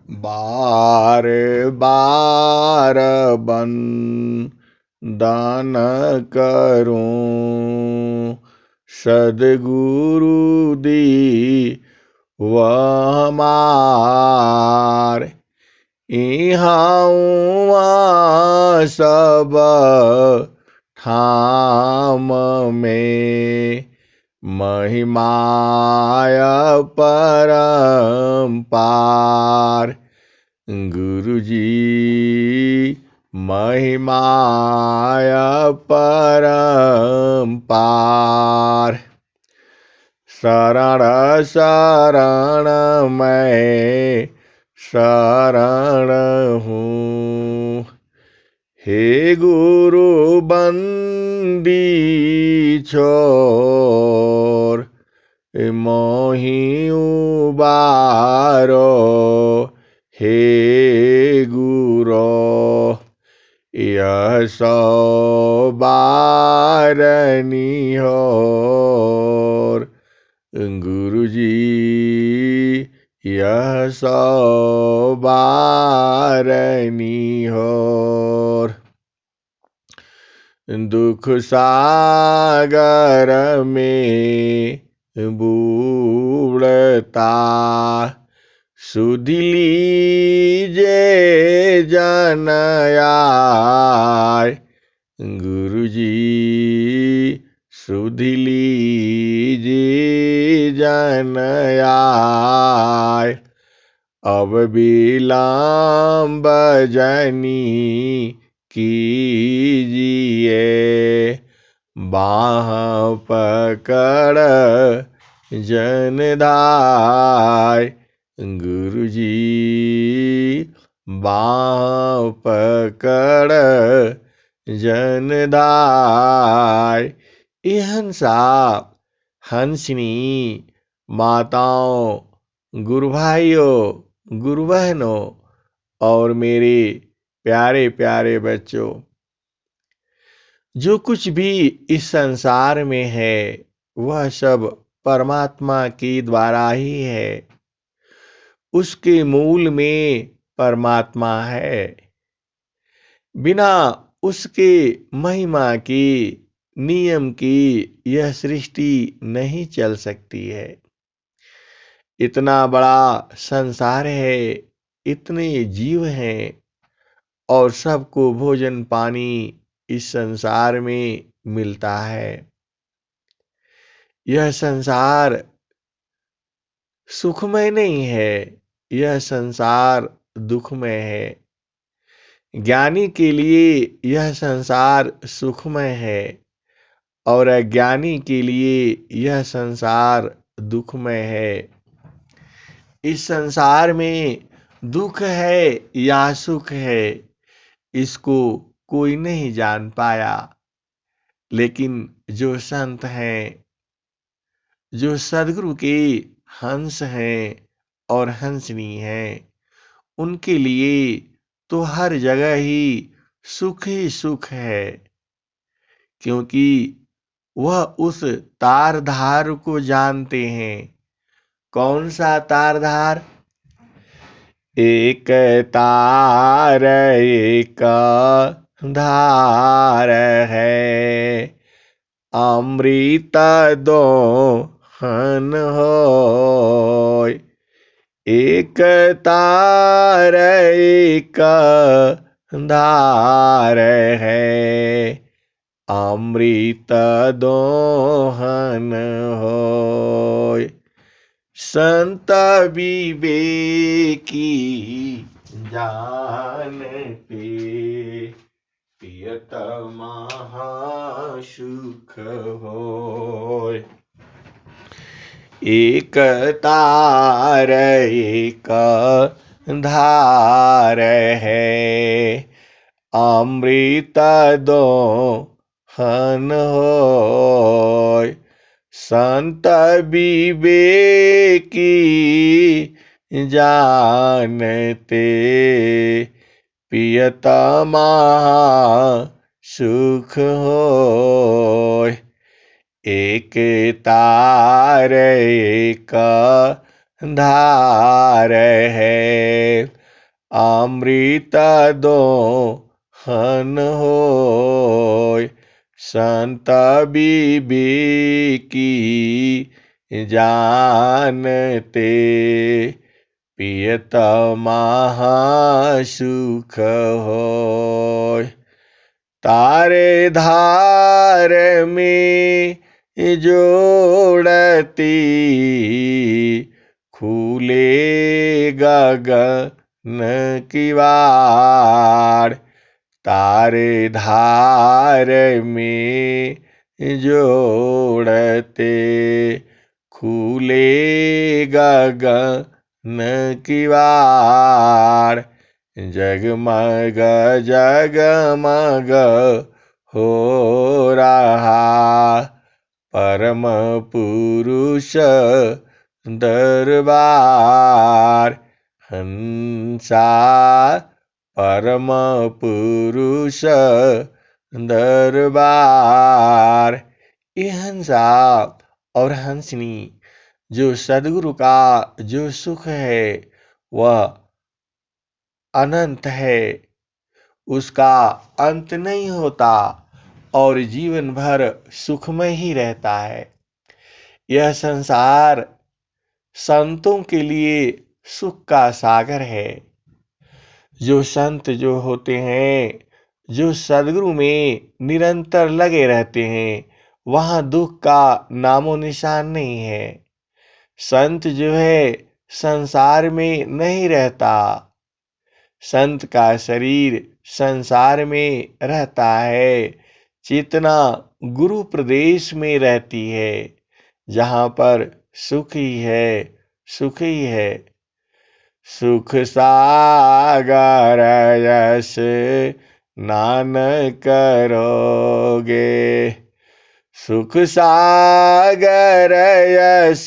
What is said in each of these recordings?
बार बार बंदन करूं, सद्गुरु दी वह हमार। इहाँ उहाँ सब ठाम में महिमाय परम्पार। गुरुजी महिमाय परम्पार। शरण शरण मैं शरण हूँ, हे गुरु बंदी छोर मोहि उबारो, हे गुरो यह सौ बारनी होर। गुरुजी यह सौ बारनी होर। दुख सागर में बूढ़ता सुधि लीजे जन आय। गुरुजी सुधि लीजे जन आय। अब विलम्ब जनी कीजिए, बाँह पकड़ जन धाय। गुरुजी बाँह पकड़ जन धाय। ये हंसा हंसनी माताओं, गुरु भाइयों, गुरु बहनों और मेरे प्यारे प्यारे बच्चों, जो कुछ भी इस संसार में है वह सब परमात्मा के द्वारा ही है। उसके मूल में परमात्मा है। बिना उसके महिमा की, नियम की यह सृष्टि नहीं चल सकती है। इतना बड़ा संसार है, इतने जीव हैं और सबको भोजन पानी इस संसार में मिलता है। यह संसार सुखमय नहीं है, यह संसार दुखमय है। ज्ञानी के लिए यह संसार सुखमय है और अज्ञानी के लिए यह संसार दुखमय है। इस संसार में दुख है या सुख है, इसको कोई नहीं जान पाया। लेकिन जो संत हैं, जो सद्गुरु के हंस हैं और हंसनी हैं, उनके लिए तो हर जगह ही सुख है। क्योंकि वह उस तारधार को जानते हैं। कौन सा तारधार? एक तार एक धार है, अमृत दोहन होय। एक तार एक धार है, अमृत दोहन होय। संत विवेकी जानते, पियत महासुख होय। एक तार एक धार है, अमृत दोहन होय। संत विवेकी जानते, पियत महासुख होय। एक तार एक धार है, अमृत दोहन होय। संत विवेकी जानते, पियत महासुख होय। तारे धार में जोड़ती, खुले गगन की वार। तारे धार में जोड़ते, खुले गगन की वार। जगमग जगमग हो रहा परम पुरुष दरबार। हंसा परम पुरुष दरबार। ये हंसा और हंसनी जो सदगुरु का जो सुख है वह अनंत है, उसका अंत नहीं होता और जीवन भर सुखमय ही रहता है। यह संसार संतों के लिए सुख का सागर है। जो संत जो होते हैं, जो सदगुरु में निरंतर लगे रहते हैं, वहां दुख का नामो निशान नहीं है। संत जो है संसार में नहीं रहता। संत का शरीर संसार में रहता है, चेतना गुरु प्रदेश में रहती है, जहां पर सुख ही है, सुख ही है। सुख सागर यश नान करोगे, सुख सागर यश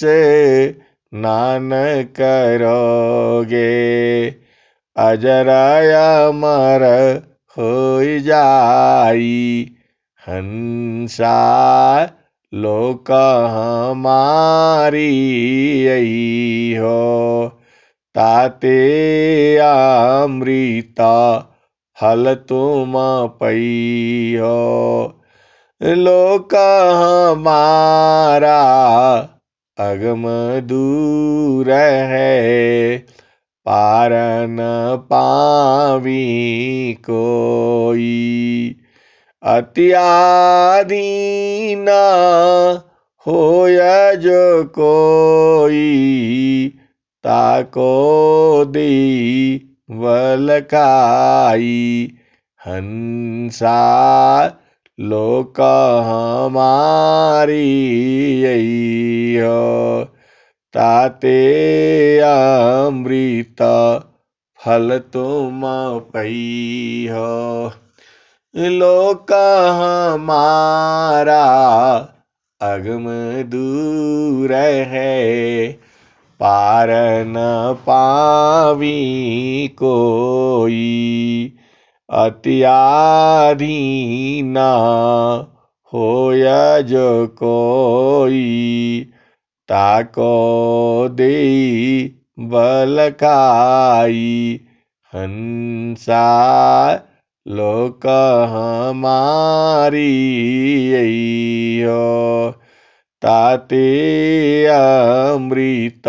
नान करोगे। अजर अमर हो जाई हंसा लोक हमारी यही हो। ताते अमृता फल तुम पई हो। लोक हमारा अगम दूर है, पार न पावी कोई। अत्याधीन होय जो कोई, ताको दी वलकाई। हंसा लोक हमारी यही हो। ताते अमृत फल तुम पई हो। लोक हमारा अगम दूर है, पार न पावी कोई। अत्याधीन होय जो कोई, ताको दे बलकाई। हंसा लोक हमारी यही हो। ताते अमृत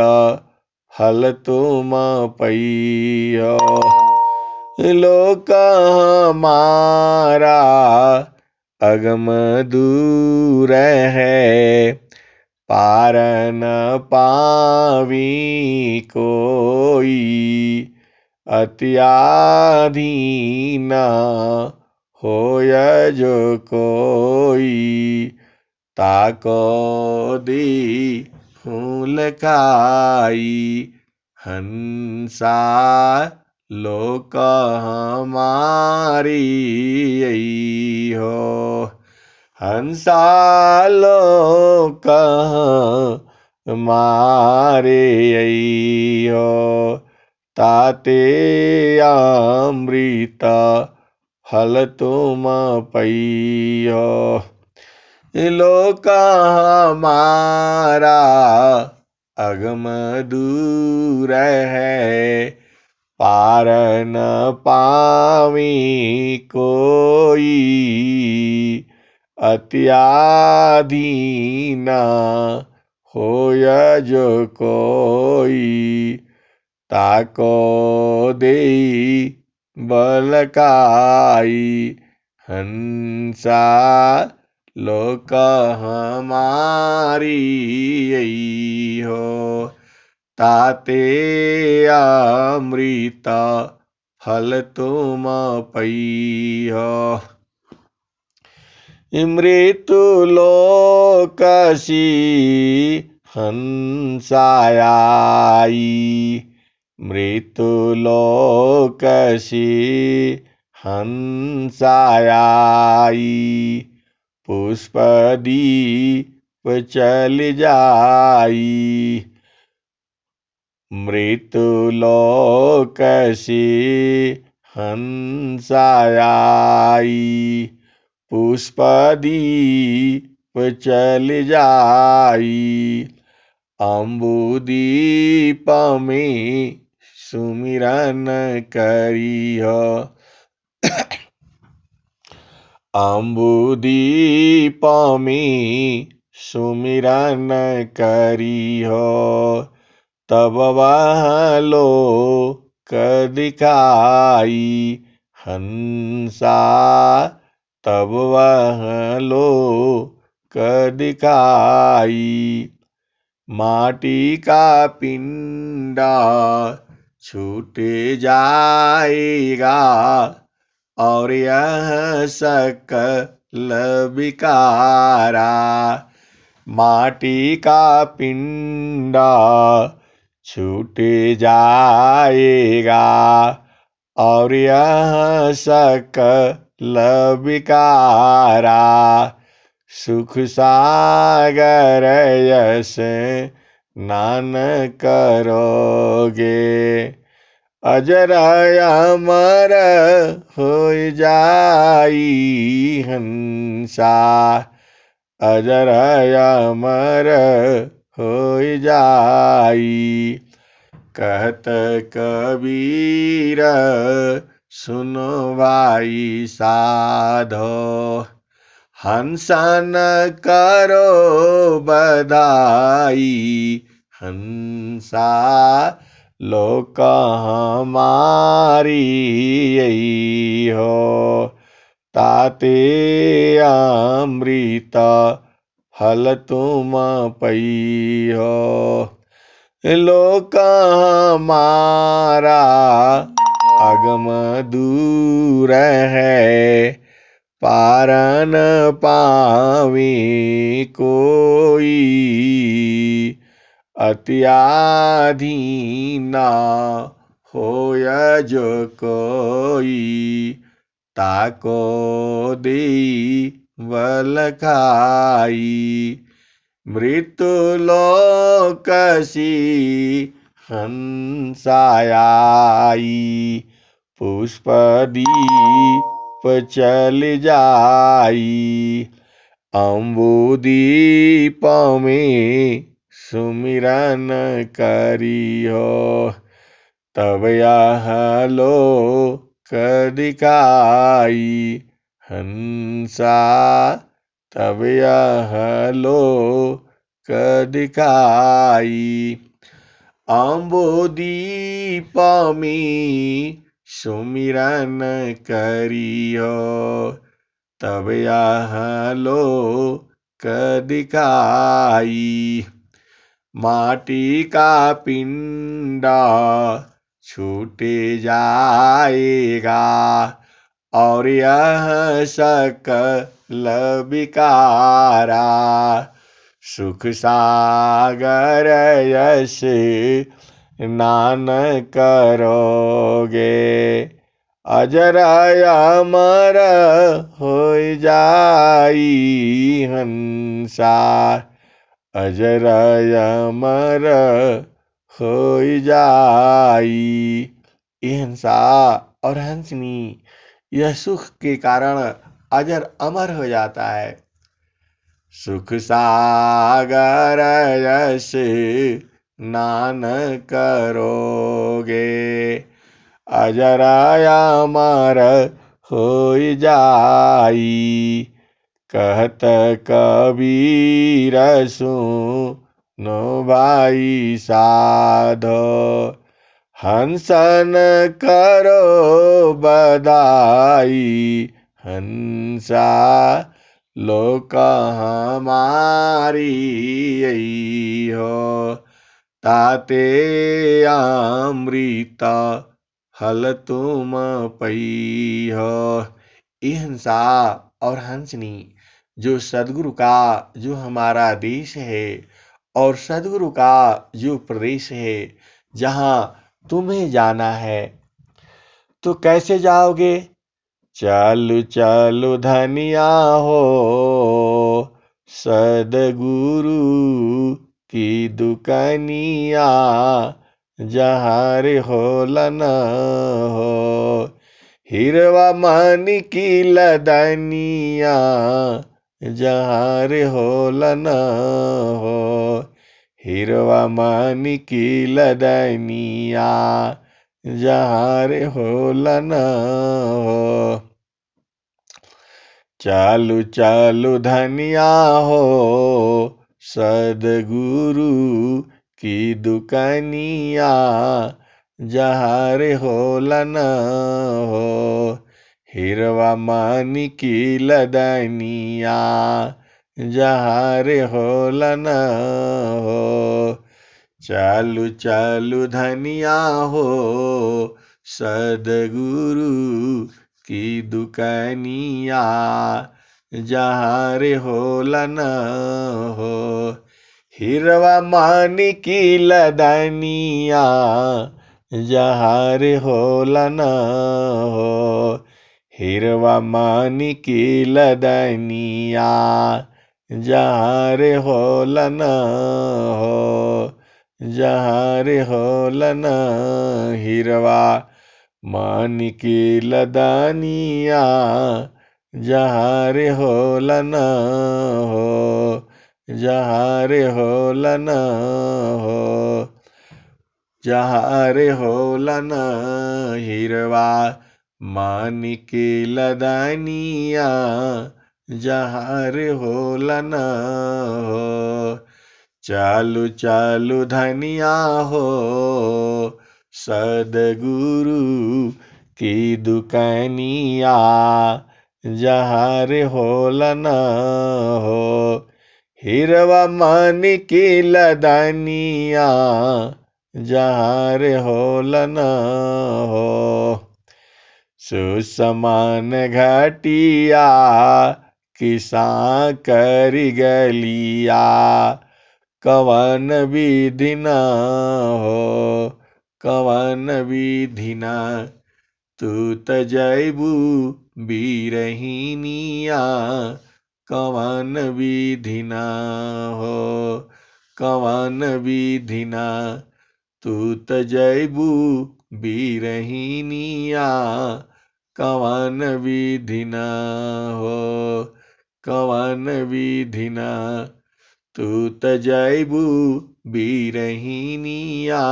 फल तुम पई हो। लोक हमारा अगम दूर है, पार न पावी कोई। अत्याधीन होय जो कोई, ताको दी हुलकाई। हंसा लोक हमारी यही हो। हंसा लोक हमारे यही हो। ताते अमृत फल तुम पई हो। लोक हमारा अगम दूर है, पार न पावी कोई, अत्याधीन होय जो कोई, ताको देई बलकाई, हंसा लोक हमारी यही हो, ताते अमृत फल तुम पई हो। मृत्यु लोकसी हंसायाई, मृत्यु लोकसी हंसायाई, पुष्पदीप चल जाई, मृत्यु लोकसी हंसायाई, पुष्पदीप चल जाई, अम्बुदीप में सुमिरन करिह, अम्बुदीप में सुमिरन करिह, तब वह लोक दिखाई, हंसा तब वह लोक दिखाई, माटी का पिंडा छूट जाएगा, और यह सकल विकारा, माटी का पिंडा छूट जाएगा, और यह सकल विकारा, सुख सागर यश स्नान करोगे, अजर अमर हो जाई हंसा, अजर अमर हो जाई, कहत कबीर सुनो भाई साधो, हंसन करो बधाई, हंसा लोक हमारी यही हो, ताते अमृत फल तुम पई हो, लोक हमारा अगम दूर है, पार न पावी कोई, अत्याधीन होय जो कोई, ताको देई बलखाई, मृत्यु लोकसी हंसायाई, पुष्पदीप चल जाई, अम्बुदीप में सुमिरन करिहो, तब यह लोक दिखाई, हंसा तब यह लोक दिखाई, अम्बुदीप में सुमिरन करियो, तब यह लोक दिखाई, माटी का पिंडा छूट जाएगा, और यह सकल विकारा, सुख सागर यश स्नान करोगे, अजर अमर हो जाई हंसा, अजर अमर हो जाई। ये हंसा और हंसनी यह सुख के कारण अजर अमर हो जाता है। सुख सागर यश स्नान करोगे, अजराया मार होई जाई। कहत कबीर सुनो भाई साधो, हंसन करो बधाई। हंसा लोक हमारी हो, ताते अमृत हल तुम पई हो। ये हंसा और हंसनी जो सदगुरु का जो हमारा देश है और सदगुरु का जो प्रदेश है, जहाँ तुम्हें जाना है तो कैसे जाओगे? चालू चालू धनिया हो, सदगुरु की दुकानिया, जहाँ रे होलन हो। हिरवा मानी की लदनिया, जहाँ रे होलन हो। हिरवा मानी की लदनिया, जहाँ रे होलन हो। चालू चालू धनिया हो, सदगुरु की दुकानिया, जहाँ रे होलन हो। हिरवा मानी की लदनिया, जहाँ रे होलन हो। चालू चालू धनिया हो, सदगुरु की दुकानिया, जहाँ रे होलन हो। हिरवा मानी की लदनिया, जहाँ रे होलन हो। हिरवा मानी की लदनिया, जहाँ रे होलन हो। जहाँ रे होलन हिरवा मानी की लदनिया, जहाँ रे होलन हो। जहाँ रे होलन हो। जहाँ रे होलन हिरवा मानी की लदनिया, जहाँ रे होलन हो। चालू चालू धनिया हो, सदगुरु की दुकानिया, जहाँ रे होलन हो। हिरवा मानी की लदनिया, जहाँ रे होलन हो। सुसमान घटिया किसा करी गलिया, कवन विधि न हो। कवन विधि न तू त जैबू बीरहिनिया, कवन विधि न हो। कवन विधि न तू त जैबू बीरहिनिया, कवन विधि न हो। कवन विधि न तू त जैबू बीरहिनिया,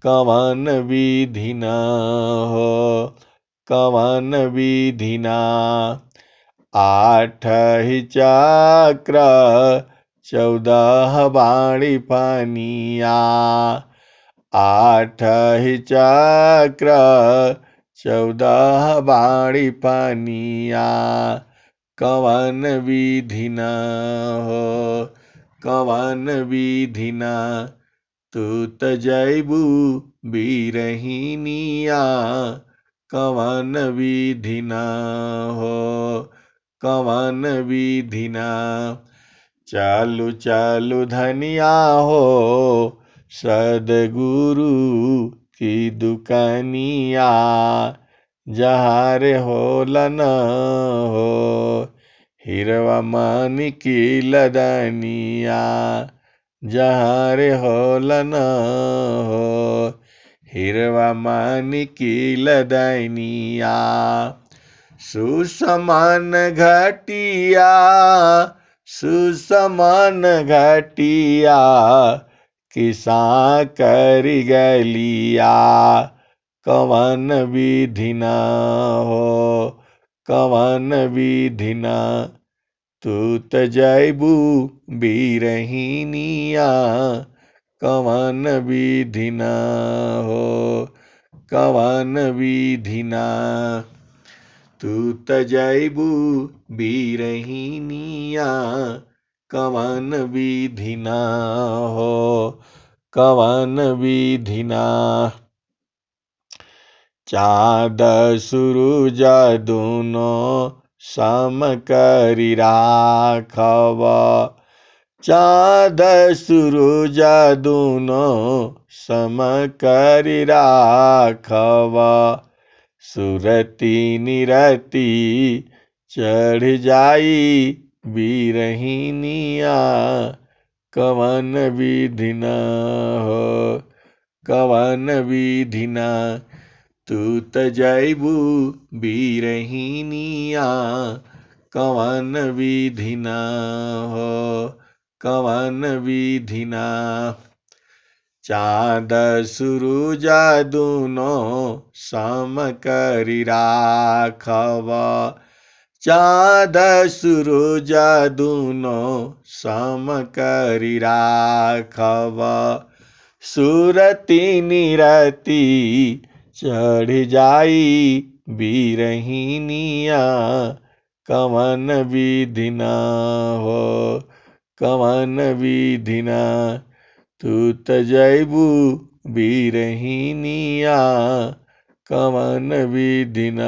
कवन विधि न हो। कवन विधि न 8 ही चक्र 14 बाणी पानिया, 8 ही चक्र 14 बाणी पानिया, कवन विधि न हो। कवन विधि न तू त जैबू बीरहिनिया, कवन विधि न हो। कवन विधि न चालू चालू धनिया हो, सदगुरु की दुकानिया, जहाँ रे होलन हो। हिरवा मानी की लदनिया, जहाँ रे होलन हो। हिरवा मानी की लदनिया, सुसमान घटिया। सुसमान घटिया किसा करी गलिया, कवन विधि न हो, कवन विधि न। तू त जैबू बीरहिनिया, कवन विधि न हो, कवन विधि न। तू त जैबू बीरहिनिया, कवन विधि न हो, कवन विधि न। चाँद सूरज दुनो सम करि राखब, चाँद सूरज दुनो सम करि राखब। सुरति निरति चढ़ जाई बीरहिनिया, कवन विधि न हो, कवन विधि न। तू त जैबू बीरहिनिया, कवन विधि न हो, कवन विधि न। चाँद सूरज दुनो सम करि राखब, चाँद सूरज दुनो सम करि राखब। सुरति निरति चढ़ जाई बीरहिनिया, कवन विधि न हो, कवन विधि न। तू त जैबू बीरहिनिया, कवन विधि न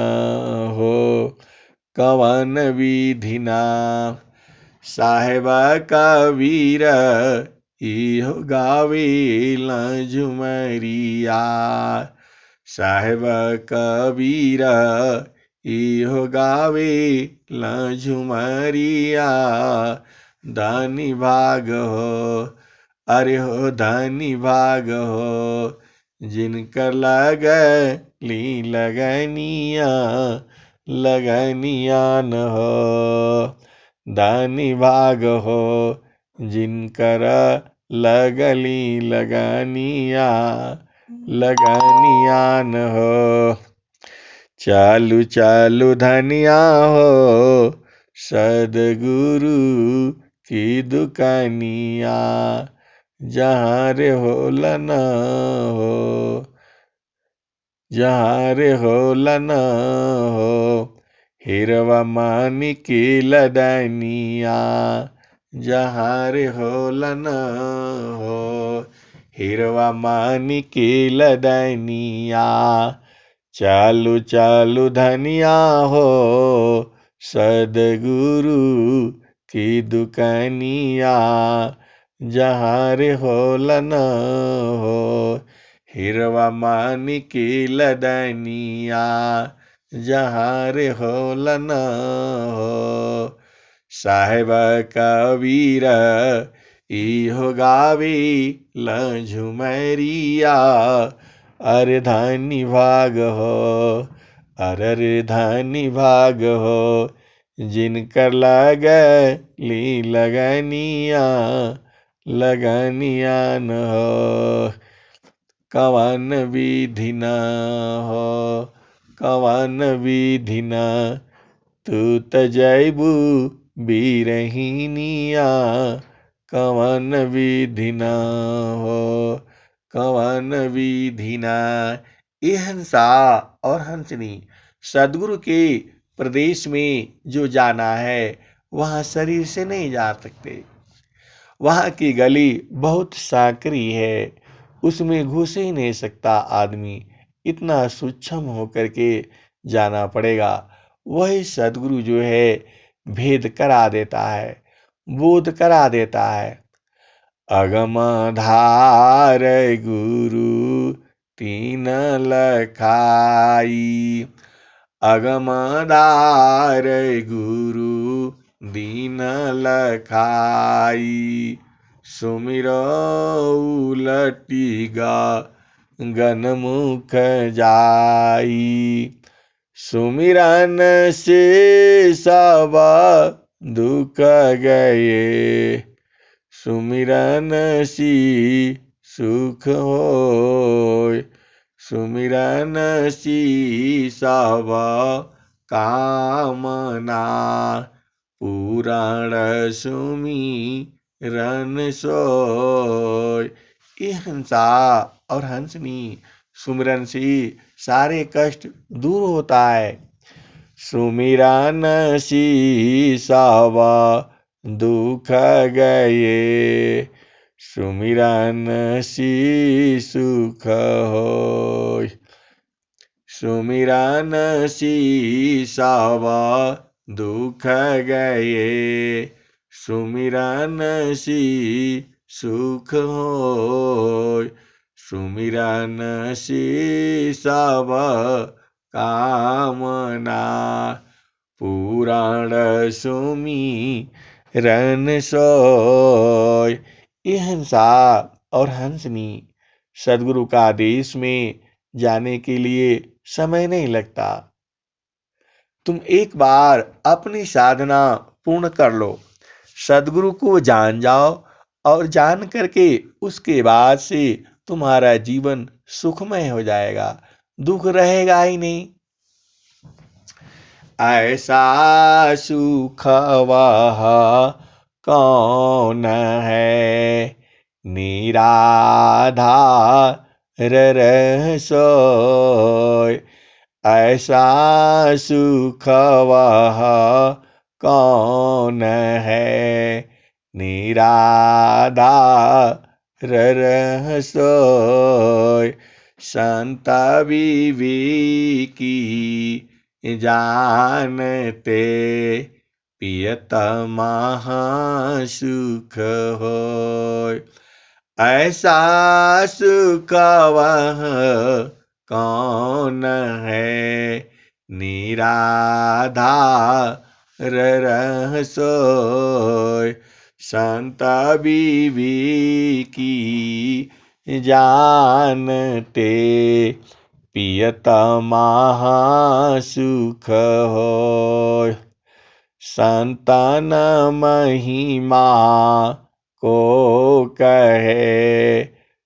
हो, कवन विधि न। साहेब कबीर इहो गावेला झुमरिया, साहेब कबीर इहो गावेला झुमरिया। धनी भाग हो, अरे हो धनी भाग हो, जिनकर लगली लगनिया, लगनिया न हो। धनी भाग हो, जिनकर लगली लगनिया, लगनिया न हो। चालू चालू धनिया हो, सद्गुरु की दुकानिया, जहाँ रे होला न हो, जहाँ रे होला न हो। हिरवा मानिक लदनिया, जहाँ रे होला न हो। हिरवा मानिक लदनिया, चालू चालू धनिया हो, सद्गुरु की दुकानिया, जहाँ रे होला न हो। हिरवा मानिक लदनिया, जहाँ रे होला न हो। साहेब कबीर इहो गावेला झुमरिया, अरे धनी भाग हो, अरे धनी भाग हो, जिनकर लगली लगनिया, लगनिया न हो। कवन विधि न हो, कवन विधि न। तू त जैबू बीरहिनिया, कवन विधि न हो, कवन विधि न। ये हंसा और हंसनी सदगुरु के प्रदेश में जो जाना है, वहाँ शरीर से नहीं जा सकते। वहाँ की गली बहुत सांकरी है, उसमें घुस ही नहीं सकता आदमी, इतना सूक्ष्म होकर के जाना पड़ेगा। वही सदगुरु जो है भेद करा देता है, बोध करा देता है। अगम धार गुरु तीन लखाई, अगम धार गुरु दीन लखाई। सुमिरो उलटिगा गनमुख जाई, सुमिरन से सब दुख गए, सुमिरन सी सुख होय, सुमिरन सब कामना, पूरण सुमिरन सोय। ये हंसा और हंसनी सुमिरन से सारे कष्ट दूर होता है। सुमिरन सब दुख गए, सुमिरन सुख होय। सुमिरन सब दुख गए, सुमिरन सुख होय। सुमिरन सब कामना, पूरण सुमिरन सोय। ये हंसा और हंसनी सदगुरु का आदेश में जाने के लिए समय नहीं लगता। तुम एक बार अपनी साधना पूर्ण कर लो, सदगुरु को जान जाओ और जान करके उसके बाद से तुम्हारा जीवन सुखमय हो जाएगा, दुख रहेगा ही नहीं। ऐसा सुख वह कौन है, निराधार सोय। ऐसा सुख वह कौन है, निराधार सोय। संत विवेकी जानते, पियत महासुख होय। ऐसा सुख वह कौन है, निराधार सोय। संत विवेकी जानते, पियत महासुख होय। संतन महिमा को कहे,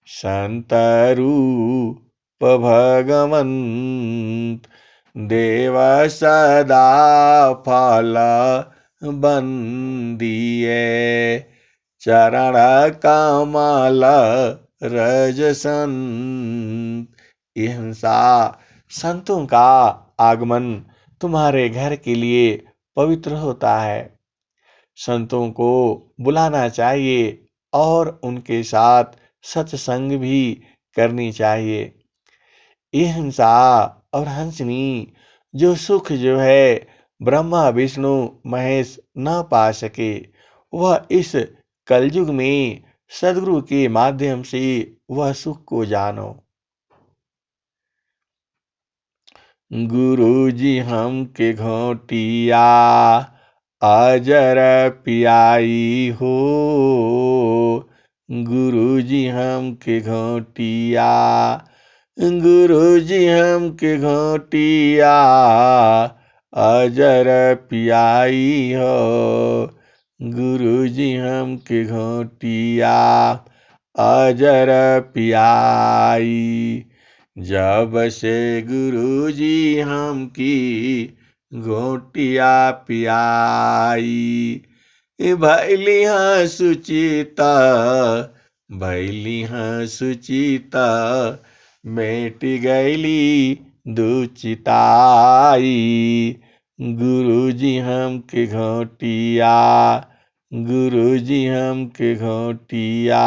संत रूप भगवंत। देव सदा फल बंदिए, चरण कमल रजसंत। हिंसा संतों का आगमन तुम्हारे घर के लिए पवित्र होता है। संतों को बुलाना चाहिए और उनके साथ सत्संग भी करनी चाहिए। ये हंसा और हंसनी जो सुख जो है ब्रह्मा विष्णु महेश न पा सके, वह इस कलयुग में सदगुरु के माध्यम से वह सुख को जानो। गुरु जी हम के घोटिया अजर पियाई हो, गुरु जी हम के घोटिया, गुरु जी हम के घोटिया अजर पियाई हो, गुरु जी हम के घोटिया अजर पियाई। जब से गुरु जी हम की घोटिया पियाई, भैली हाँ सुचिता, भैली हाँ सुचिता, मेट गैली दुचिताई। गुरु जी हम के घोटिया, गुरु जी हम के घोटिया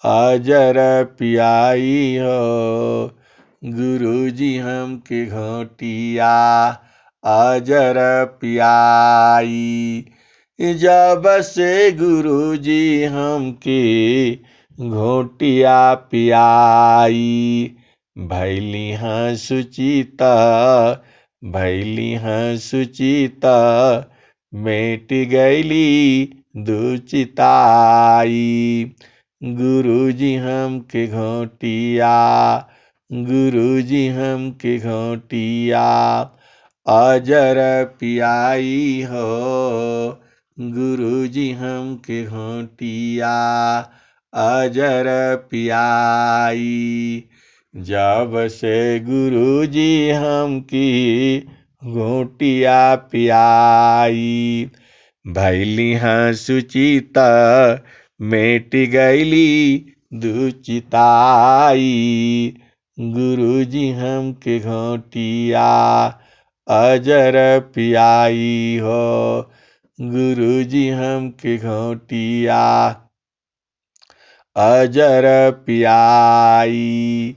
अजर पियाई हो, गुरु जी हम के घोटिया अजर पियाई। जब से गुरु जी हम के घोटिया पियाई, भैली हाँ सुचिता, भैली हाँ सुचिता, मेट गैली दुचिताई। गुरु जी हम के घोटिया, गुरु जी हम के घोटिया अजर पियाई हो, गुरु जी हम के घोटिया अजर पियाई। जब से गुरुजी हमकी घोटिया पियाई, भैली हाँ सुचिता मेट गैली दुचिताई। गुरुजी हमके घोटिया अजर पियाई हो, गुरुजी हमके घोटिया अजर पियाई।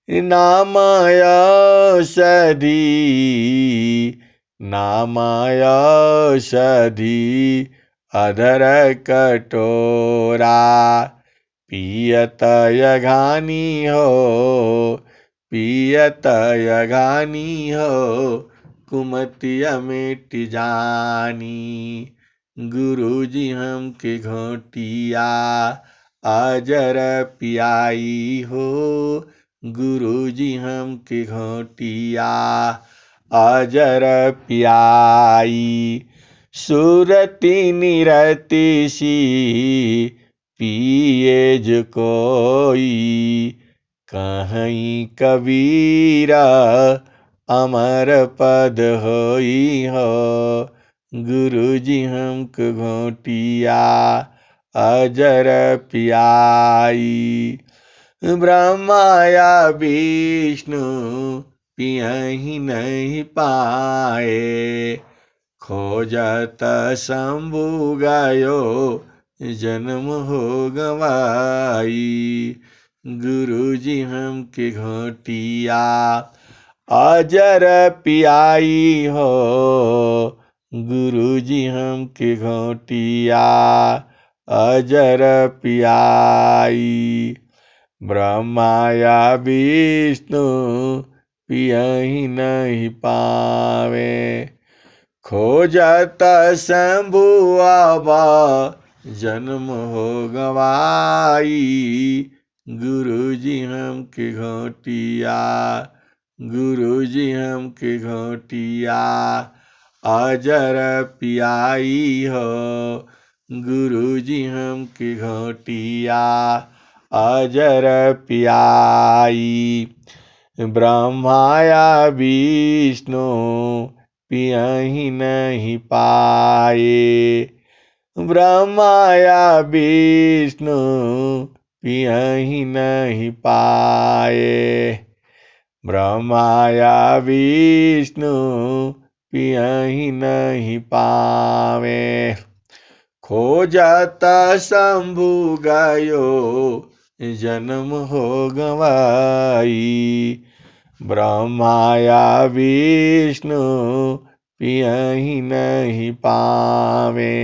नामाय औषधि, नामाय औषधि अधर कटोरा, पियत यघानी हो, पियत यघानी हो, कुमतिया मिट जानी। गुरुजी हमके घोटिया अजर पियाई हो, गुरुजी हमके घोटिया अजर पियाई। सुरति निरति सी पिए जो कोई, कहीं कबीरा अमर पद होई हो। गुरुजी हमको घोटिया अजर पियाई। ब्रह्माया विष्णु पियहि नहीं पाए, खोजत शंभु गयो जन्म हो गवाई। गुरुजी हमके घोटिया अजर पियाई हो, गुरुजी हमके घोटिया अजर पियाई। ब्रह्माया विष्णु पियहि नहीं पावे, खोजत शंभु आवा जन्म हो गवाई। गुरुजी हमके घोटिया, गुरुजी हमके घोटिया अजर पियाई हो, गुरुजी हमके घोटिया अजर पियाई। ब्रह्माया विष्णु पियहि नहीं पाए, ब्रह्माया विष्णु पियहि नहीं पाए, ब्रह्माया विष्णु पियहि नहीं पावे। खोजत शंभु गयो जन्म हो गवाई। ब्रह्माया विष्णु पियहि नहीं पावे,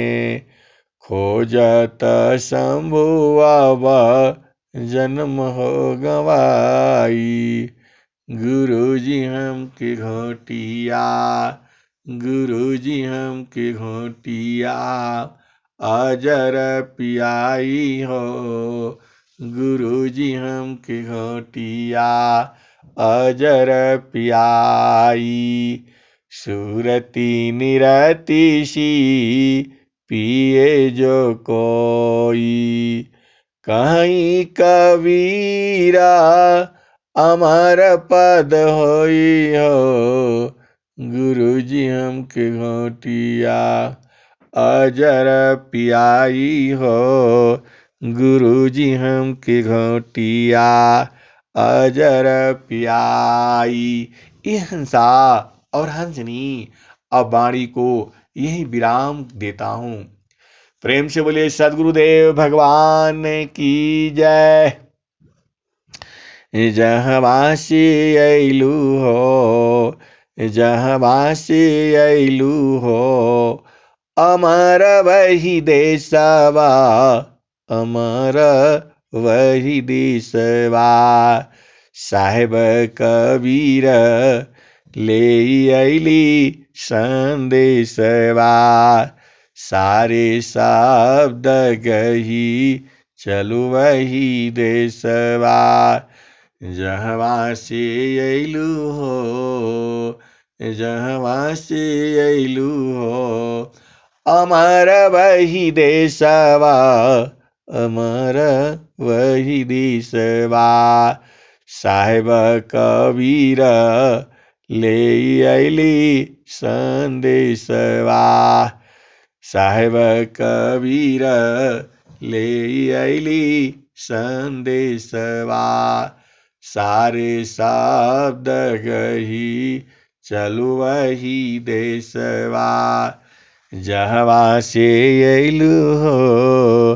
खोजत शंभु अब जन्म हो गवाई। गुरुजी हमके घोटिया, गुरुजी हमके घोटिया अजर पियाई हो, गुरुजी हमके घोटिया अजर पियाई। सुरति निरति सी पिए जो कोई, कहीं कबीरा अमर पद होई हो। गुरुजी हमके घोटिया अजर पियाई हो, गुरुजी हमके घोटिया अजर पियाई। ये हंसा और हंसनी अब वाणी को यही विराम देता हूँ। प्रेम से बोलिए सद्गुरुदेव भगवान की जय। जहाँ वासी अइलू हो, जहाँ वासी अइलू हो, अमर वही देशवा, अमर वही देशवा। साहेब कबीर ले अइली संदेशवा, सारे शब्द गही चलु वही देशवा। जहवा से अइलू हो, जहवा से अइलू हो, अमर वही देशवा, अमर वही देशवा। साहेब कबीर ले अली संदेशवा। साहेब कबीर ले अली संदेशवा। सारे शब्द कही चलु वही देशवा। जहवा से अइलु हो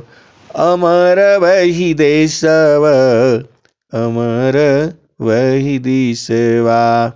अमर वही देशवा। अमर वही देशवा।